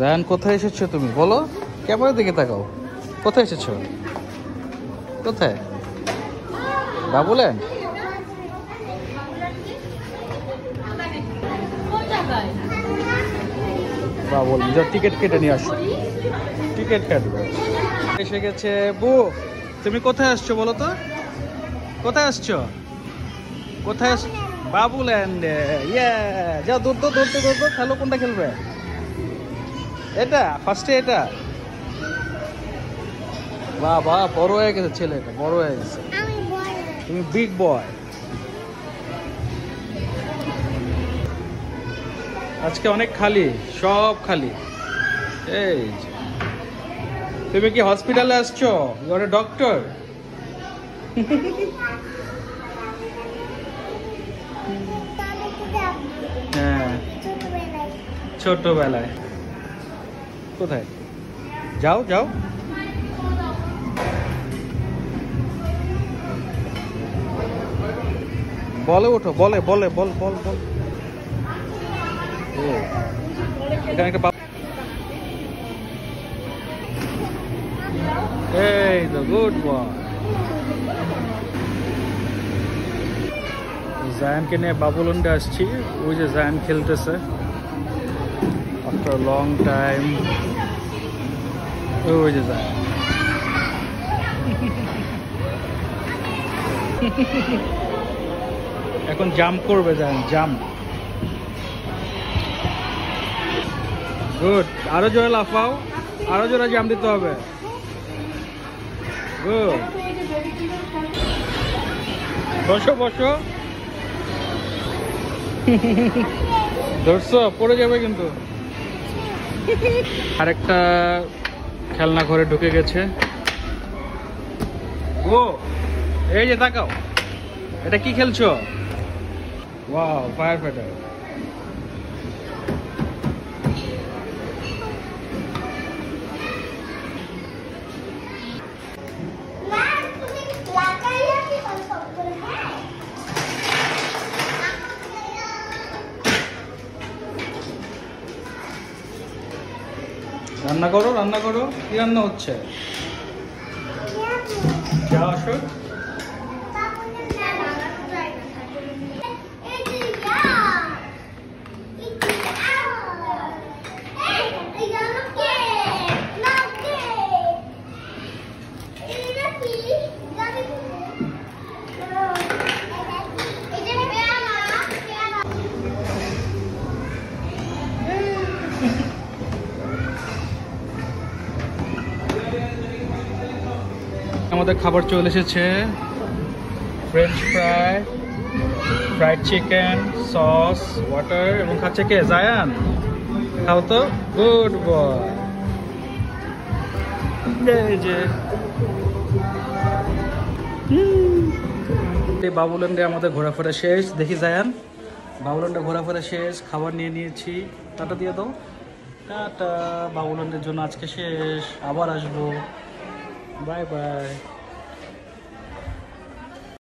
জায়ান কোথায় এসেছো তুমি বলো, ক্যামেরার দিকে তাকাও। কোথায় এসেছো? কোথায়? বাবুল্যান্ড। বাবুল্যান্ড, যা টিকিট কেটে নিয়ে আসো, টিকিট কাটবে। এসে গেছে বু। তুমি কোথায় আসছো বলো তো? কোথায় আসছো? কোথায় আস? বাবুল্যান্ডে। ইয়ে, যাও দৌড়তো দৌড়তো দৌড়তো, খেলো। কোনটা খেলবে? এটা ফার্স্টে, এটা। বাবা বড় হয়ে গেছে ছেলেটা, বড় হয়ে গেছে। তুমি বিগ বয়। আজকে অনেক খালি, সব খালি। এই যে। তুমি কি হসপিটালে আসছো? You are a doctor? হ্যাঁ, ছোটবেলায়। কোথায়? যাও যাও। বলে ওঠো, বলে বলে বল বল বল। ও, এখানে একটা এই তো গুড বয়। জায়ানকে নিয়ে বাবুল্যান্ডে আসছি। ওই যে জায়ান খেলতেছে আফটার লং টাইম। ওই যে জায়ান। এখন জাম্প করবে জায়ান, জাম্প। গুড, আরো জোরে লাফাও, আরো জোরে জাম্প দিতে হবে। গুড, বসো বসো। ধরছো, পড়ে যাবে কিন্তু। আরেকটা খেলনা ঘরে ঢুকে গেছে। ও, এই যে তাকাও, এটা কি খেলছো? Wow, fire fighter. রান্না করো, রান্না করো। কি রান্না হচ্ছে? যাও আসো। আমাদের খাবার চলে এসেছে। French fry, fried chicken, sauce, water, এবং খাচ্ছে কে? জায়ান। খাও তো। Good boy. এই যে বাবুল্যান্ডে আমাদের ঘোরাফেরা শেষ। দেখি জায়ান, বাবুল্যান্ডে ঘোরাফেরা শেষ, খাবার নিয়ে নিয়েছি। টাটা দিয়ে দাও। টাটা। বাবুল্যান্ডের জন্য আজকে শেষ, আবার আসবো। Bye bye.